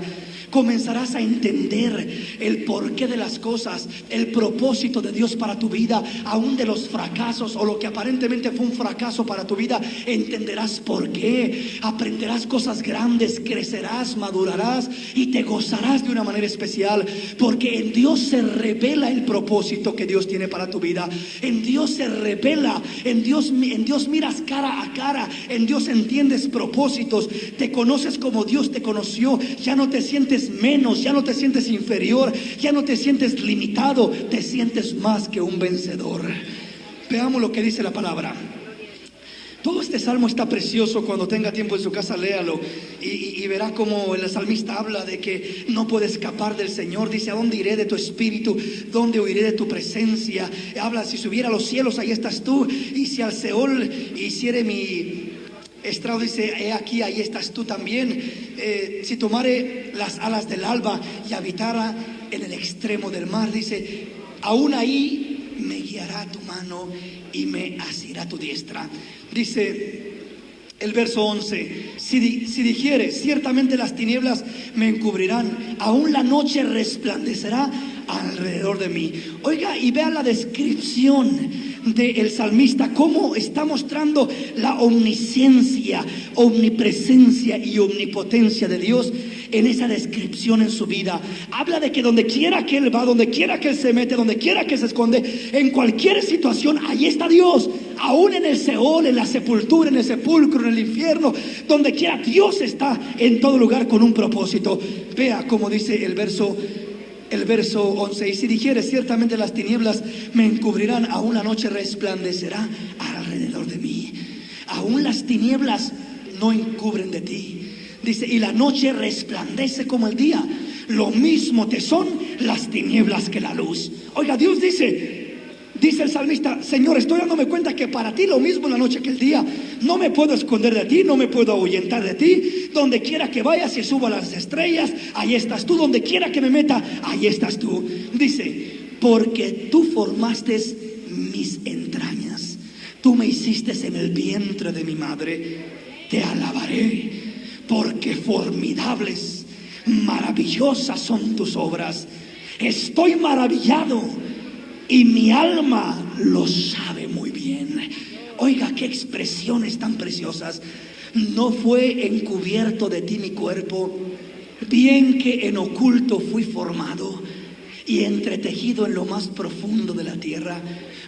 Comenzarás a entender el porqué de las cosas, el propósito de Dios para tu vida, aún de los fracasos o lo que aparentemente fue un fracaso para tu vida. Entenderás por qué, aprenderás cosas grandes, crecerás, madurarás y te gozarás de una manera especial, porque en Dios se revela el propósito que Dios tiene para tu vida. En Dios se revela, en Dios miras cara a cara, en Dios entiendes propósitos, te conoces como Dios te conoció. Ya no te sientes menos, ya no te sientes inferior, ya no te sientes limitado, te sientes más que un vencedor. Veamos lo que dice la palabra. Todo este salmo está precioso. Cuando tenga tiempo en su casa, léalo y verá como el salmista habla de que no puede escapar del Señor. Dice: ¿a dónde iré de tu espíritu? ¿Dónde huiré de tu presencia? Habla: si subiera a los cielos, ahí estás tú, y si al Seol hiciere mi estrado, dice: he aquí, ahí estás tú también. Si tomare las alas del alba y habitara en el extremo del mar, dice, aún ahí me guiará tu mano y me asirá tu diestra. Dice el verso 11: si dijere, ciertamente las tinieblas me encubrirán, aún la noche resplandecerá alrededor de mí. Oiga, y vea la descripción del salmista, cómo está mostrando la omnisciencia, omnipresencia y omnipotencia de Dios en esa descripción en su vida. Habla de que donde quiera que Él va, donde quiera que Él se mete, donde quiera que se esconde, en cualquier situación, ahí está Dios. Aún en el Seol, en la sepultura, en el sepulcro, en el infierno, donde quiera, Dios está en todo lugar con un propósito. Vea cómo dice el verso 11: y si dijere, ciertamente las tinieblas me encubrirán, aún la noche resplandecerá alrededor de mí. Aún las tinieblas no encubren de ti. Dice: y la noche resplandece como el día. Lo mismo te son las tinieblas que la luz. Oiga, Dios dice el salmista: Señor, estoy dándome cuenta que para ti lo mismo la noche que el día. No me puedo esconder de ti, no me puedo ahuyentar de ti. Donde quiera que vaya, si subo a las estrellas, ahí estás tú. Donde quiera que me meta, ahí estás tú. Dice: porque tú formaste mis entrañas, tú me hiciste en el vientre de mi madre. Te alabaré, porque formidables, maravillosas son tus obras. Estoy maravillado y mi alma lo sabe muy bien. Oiga, qué expresiones tan preciosas. No fue encubierto de ti mi cuerpo, bien que en oculto fui formado y entretejido en lo más profundo de la tierra.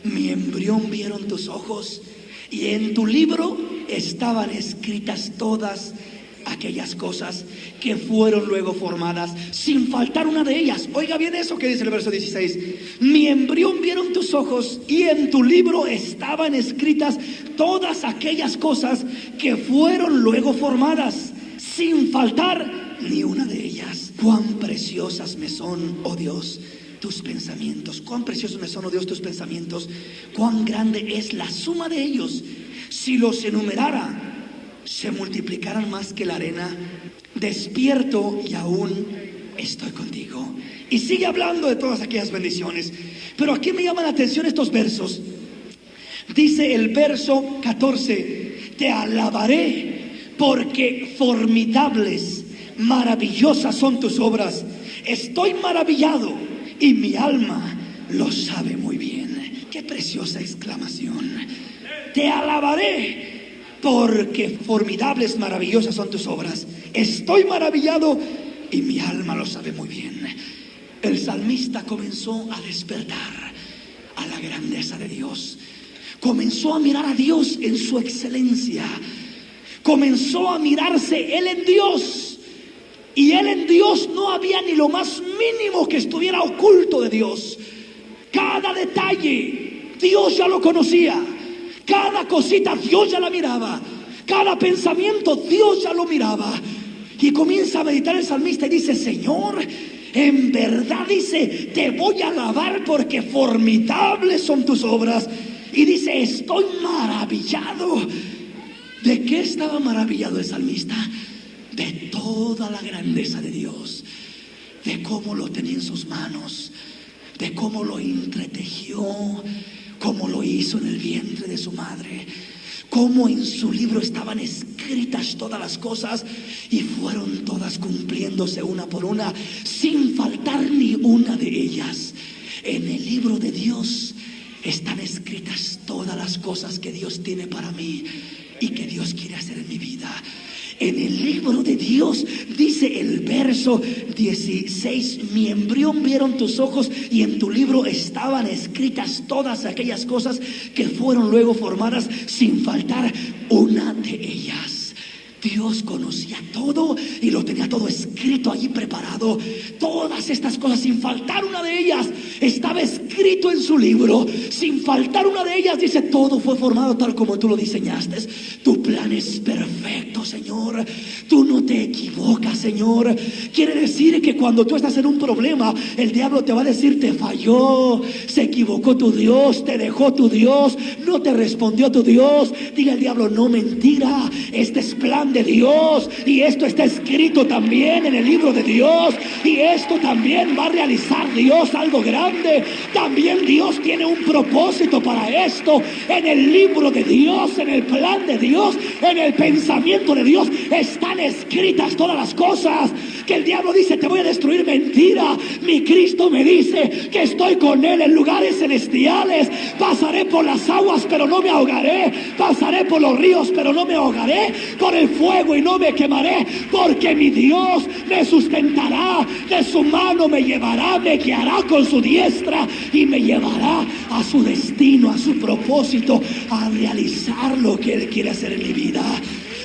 Mi embrión vieron tus ojos, y en tu libro estaban escritas todas aquellas cosas que fueron luego formadas, sin faltar una de ellas. Oiga bien eso que dice el verso 16: mi embrión vieron tus ojos, y en tu libro estaban escritas todas aquellas cosas que fueron luego formadas, sin faltar ni una de ellas. Cuán preciosas me son, oh Dios, tus pensamientos. Cuán preciosos me son, oh Dios, tus pensamientos. Cuán grande es la suma de ellos. Si los enumerara, se multiplicaran más que la arena. Despierto y aún estoy contigo. Y sigue hablando de todas aquellas bendiciones. Pero aquí me llaman la atención estos versos. Dice el verso 14: te alabaré porque formidables, maravillosas son tus obras. Estoy maravillado y mi alma lo sabe muy bien. Qué preciosa exclamación. Te alabaré porque formidables, maravillosas son tus obras. Estoy maravillado y mi alma lo sabe muy bien. El salmista comenzó a despertar a la grandeza de Dios. Comenzó a mirar a Dios en su excelencia. Comenzó a mirarse él en Dios. Y él en Dios no había ni lo más mínimo que estuviera oculto de Dios. Cada detalle Dios ya lo conocía. Cada cosita Dios ya la miraba. Cada pensamiento Dios ya lo miraba. Y comienza a meditar el salmista y dice: Señor, en verdad, dice, te voy a alabar porque formidables son tus obras. Y dice: estoy maravillado. ¿De qué estaba maravillado el salmista? De toda la grandeza de Dios, de cómo lo tenía en sus manos, de cómo lo entretejió, cómo lo hizo en el vientre de su madre, cómo en su libro estaban escritas todas las cosas y fueron todas cumpliéndose una por una, sin faltar ni una de ellas. En el libro de Dios están escritas todas las cosas que Dios tiene para mí y que Dios quiere hacer en mi vida. En el libro de Dios dice el verso 16: mi embrión vieron tus ojos y en tu libro estaban escritas todas aquellas cosas que fueron luego formadas, sin faltar una de ellas. Dios conocía todo y lo tenía todo escrito allí preparado. Todas estas cosas, sin faltar una de ellas, estaba escrito en su libro. Sin faltar una de ellas, dice: todo fue formado tal como tú lo diseñaste. Tu plan es perfecto, Señor. Tú no te equivocas, Señor. Quiere decir que cuando tú estás en un problema, el diablo te va a decir: te falló, se equivocó tu Dios, te dejó tu Dios, no te respondió tu Dios. Diga el diablo: no, mentira, este es plan de Dios y esto está escrito también en el libro de Dios, y esto también va a realizar Dios algo grande. También Dios tiene un propósito para esto. En el libro de Dios, en el plan de Dios, en el pensamiento de Dios están escritas todas las cosas. Que el diablo dice: te voy a destruir, mentira. Mi Cristo me dice que estoy con él en lugares celestiales. Pasaré por las aguas pero no me ahogaré, pasaré por los ríos pero no me ahogaré, por el fuego y no me quemaré, porque mi Dios me sustentará, de su mano me llevará, me guiará con su diestra y me llevará a su destino, a su propósito, a realizar lo que él quiere hacer en mi vida.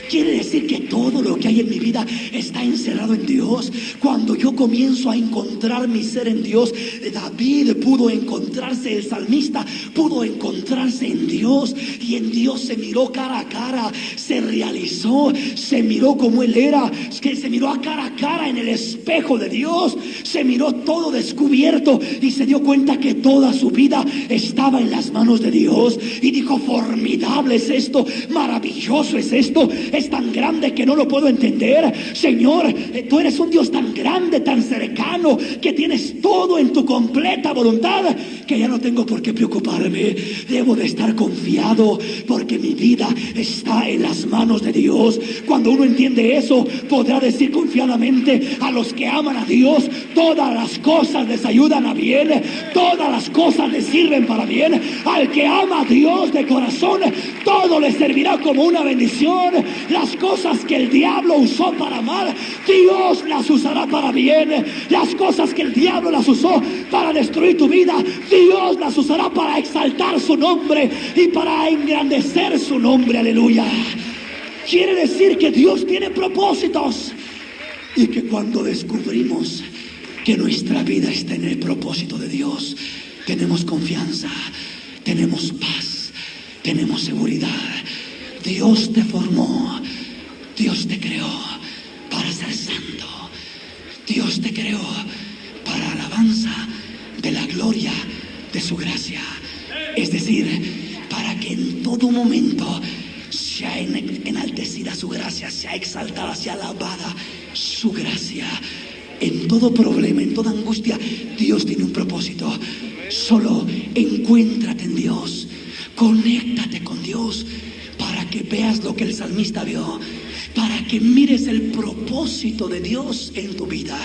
Quiere decir que todo lo que hay en mi vida está encerrado en Dios. Cuando yo comienzo a encontrar mi ser en Dios, David pudo encontrarse, el salmista pudo encontrarse en Dios, y en Dios se miró cara a cara, se realizó, se miró como él era, que se miró a cara en el espejo de Dios, se miró todo descubierto y se dio cuenta que toda su vida estaba en las manos de Dios, y dijo: formidable es esto, maravilloso es esto. Es tan grande que no lo puedo entender. Señor, tú eres un Dios tan grande, tan cercano, que tienes todo en tu completa voluntad, que ya no tengo por qué preocuparme. Debo de estar confiado porque mi vida está en las manos de Dios. Cuando uno entiende eso, podrá decir confiadamente: a los que aman a Dios, todas las cosas les ayudan a bien, todas las cosas les sirven para bien. Al que ama a Dios de corazón, todo le servirá como una bendición. Las cosas que el diablo usó para mal, Dios las usará para bien. Las cosas que el diablo las usó para destruir tu vida, Dios las usará para exaltar su nombre y para engrandecer su nombre. Aleluya. Quiere decir que Dios tiene propósitos. Y que cuando descubrimos que nuestra vida está en el propósito de Dios, tenemos confianza, tenemos paz, tenemos seguridad. Dios te formó, Dios te creó para ser santo. Dios te creó para alabanza de la gloria de su gracia. Es decir, para que en todo momento sea enaltecida su gracia, sea exaltada, sea alabada su gracia. En todo problema, en toda angustia, Dios tiene un propósito. Solo encuéntrate en Dios, conéctate con Dios, para que veas lo que el salmista vio, para que mires el propósito de Dios en tu vida.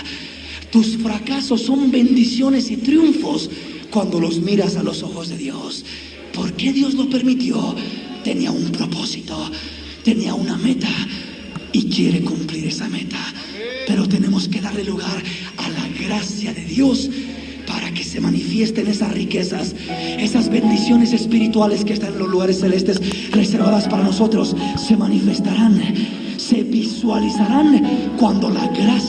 Tus fracasos son bendiciones y triunfos cuando los miras a los ojos de Dios. ¿Por qué Dios lo permitió? Tenía un propósito, tenía una meta y quiere cumplir esa meta. Pero tenemos que darle lugar a la gracia de Dios para que se manifiesten esas riquezas, esas bendiciones espirituales que están en los lugares celestes reservadas para nosotros. Se manifestarán, se visualizarán cuando la gracia